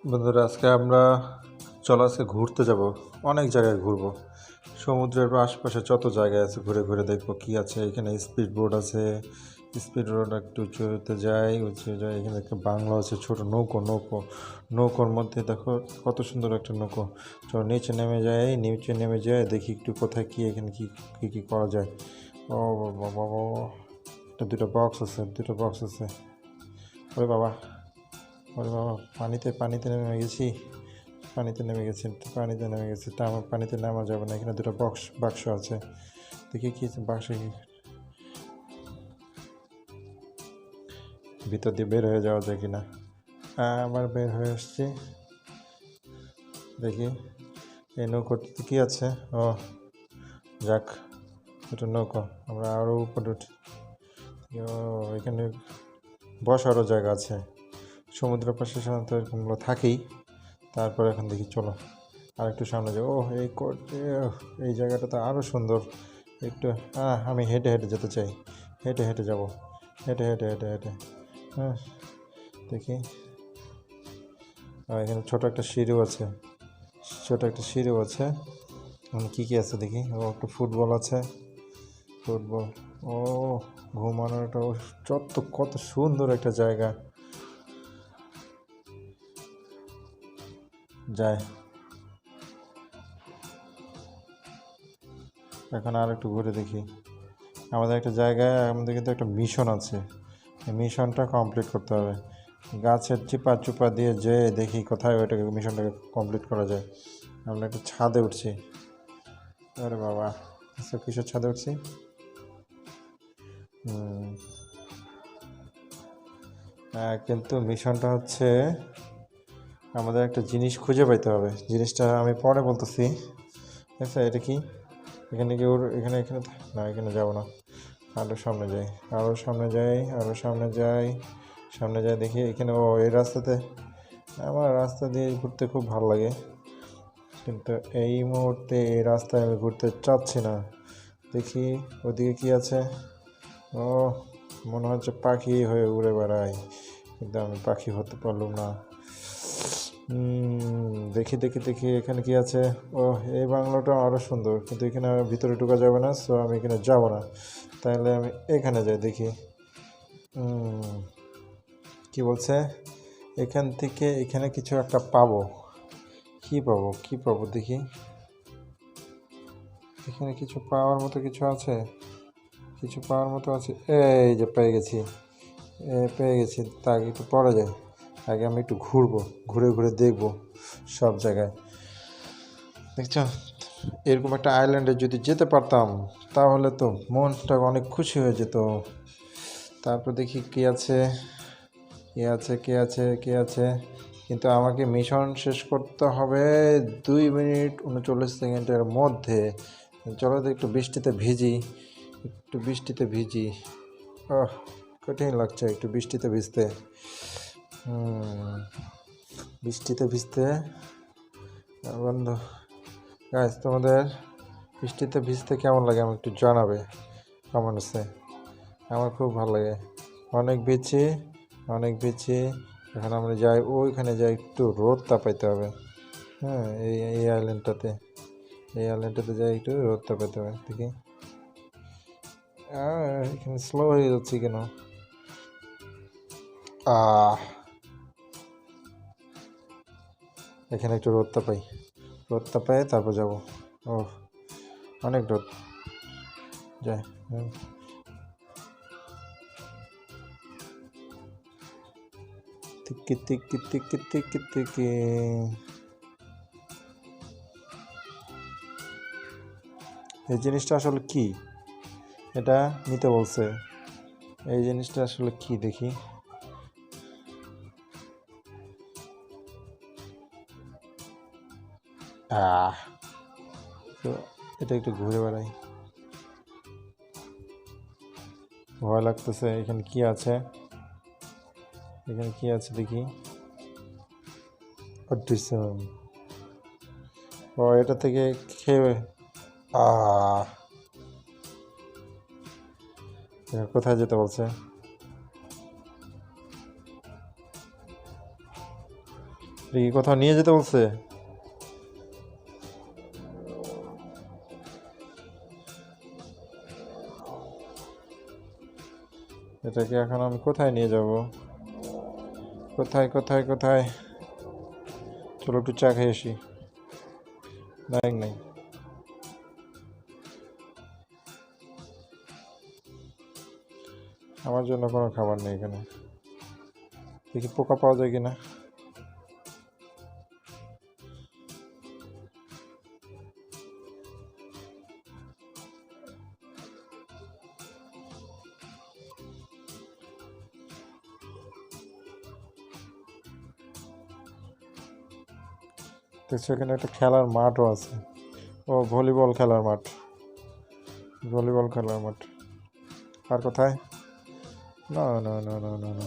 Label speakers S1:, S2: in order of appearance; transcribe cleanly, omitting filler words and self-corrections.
S1: বন্ধুরা, আজকে আমরা আজকে ঘুরতে যাব। অনেক জায়গায় ঘুরবো। সমুদ্রের আশপাশে যত জায়গায় আছে ঘুরে ঘুরে দেখবো কি আছে। এখানে স্পিড বোট আছে, স্পিড বোট একটু উঁচুতে যাই, এখানে একটা বাংলো আছে, ছোট নৌকোর মধ্যে দেখো কত সুন্দর একটা নৌকো। চলো নিচে নেমে যাই দেখি একটু কোথায় কি এখানে কি করা যায়। ও বাবা, এটা দুটো বক্স আছে। ওরে বাবা, ওরে বাবা, পানিতে নেমে গেছি। তা আমার পানিতে নামা যাবে না। এখানে দুটো বাক্স আছে, দেখি কি বাক্সে ভিতর দিয়ে বের হয়ে যাওয়া যায় কিনা। আবার বের হয়ে আসছি, দেখি এই নৌকোটিতে কি আছে। ও যাক, এটা নৌকো। আমরা আরও উপরে উঠি। ও, এখানে বসারও জায়গা আছে। সমুদ্রের পাশে সাধারণত এরকমগুলো থাকেই। তারপর এখন দেখি, চলো আর একটু সামনে যাবো। এই জায়গাটা তো আরও সুন্দর। একটু আমি হেঁটে হেঁটে যেতে চাই। হেঁটে যাবো, হেঁটে। হ্যাঁ, দেখি। এখানে ছোট একটা সিঁড়িও আছে। কী আছে দেখি। ও, একটা ফুটবল আছে। ফুটবল। ও, ঘুমানোর একটা কত সুন্দর একটা জায়গা। যায়, এখন আর একটু ঘুরে দেখি। আমাদের একটা জায়গায় আমাদের কিন্তু একটা মিশন আছে। এই মিশনটা কমপ্লিট করতে হবে। গাছের চিপা দিয়ে যে দেখি কোথায় মিশনটাকে কমপ্লিট করা যায়। আমরা একটা ছাদে উঠছি। আরে বাবা, কিসের ছাদে উঠছি? কিন্তু মিশনটা হচ্ছে আমাদের একটা জিনিস খুঁজে পাইতে হবে। জিনিসটা আমি পরে বলতেছি। আচ্ছা, এটা কি? এখানে কি এখানে না, এখানে যাবো না। আরও সামনে যাই দেখি এখানে। এই রাস্তাতে, আমার রাস্তা দিয়ে ঘুরতে খুব ভালো লাগে, কিন্তু এই মুহূর্তে এই রাস্তায় আমি ঘুরতে চাচ্ছি না। দেখি ওদিকে কি আছে। ও, মনে হচ্ছে পাখি হয়ে উড়ে বেড়াই, কিন্তু আমি পাখি হতে পারলাম না। দেখি এখানে কি আছে। ও, এই বাংলোটা আরও সুন্দর, কিন্তু এখানে ভিতরে ঢোকা যাবে না, সো আমি এখানে যাব না। তাহলে আমি এখানে যাই দেখি। কি বলছে? এখান থেকে এখানে কিছু একটা পাবো। কি পাবো দেখি। এখানে কিছু পাওয়ার মতো আছে। এই যে পেয়ে গেছি। তা আগে একটু পরে যাই। আগে আমি একটু ঘুরে দেখবো সব জায়গায়। দেখছো, এরকম একটা আইল্যান্ডে যদি যেতে পারতাম তাহলে তো মনটা অনেক খুশি হয়ে যেত। তারপর দেখি কি আছে। কিন্তু আমাকে মিশন শেষ করতে হবে 2 মিনিট 39 সেকেন্ডের মধ্যে। চলো তো একটু বৃষ্টিতে ভিজি। কঠিন লাগছে একটু বৃষ্টিতে ভিজতে। বন্ধু, গাইস, তোমাদের বৃষ্টিতে ভিজতে কেমন লাগে আমি একটু জানাবে কমেন্টসে। আমার খুব ভালো লাগে। অনেক ভিজছি। এখন আমরা ওইখানে যাই, একটু রোদ তাপাইতে হবে। হ্যাঁ, এই আইল্যান্ডটাতে যাই, একটু রোদ তাপাইতে হবে। দেখি এখানে স্লো হয়ে যাচ্ছি কেন? এখানে একটু রোদ তাপাই তারপর যাবো। ও, অনেক রোদ। যাই। এই জিনিসটা আসলে কি? এটা নিতে বলছে। এই জিনিসটা আসলে কি দেখি। তো এটা একটু ঘুরে বেড়াই। ভয় লাগতেছে। এখানে কি আছে দেখি। ও, এটা থেকে খেয়ে কোথায় যেতে বলছে? কি কোথাও নিয়ে যেতে বলছে? এটাকে এখন আমি কোথায় নিয়ে যাব? কোথায় কোথায় কোথায়? চলো একটু চা খেয়ে আসি। নাই নাই, আমার জন্য কোনো খাবার নেই এখানে। দেখি পোকা পাওয়া যায় কিনা। দেখছো এখানে একটা খেলার মাঠও আছে। ও ভলিবল খেলার মাঠ, ভলিবল খেলার মাঠ। আর কোথায়? না না না না না না,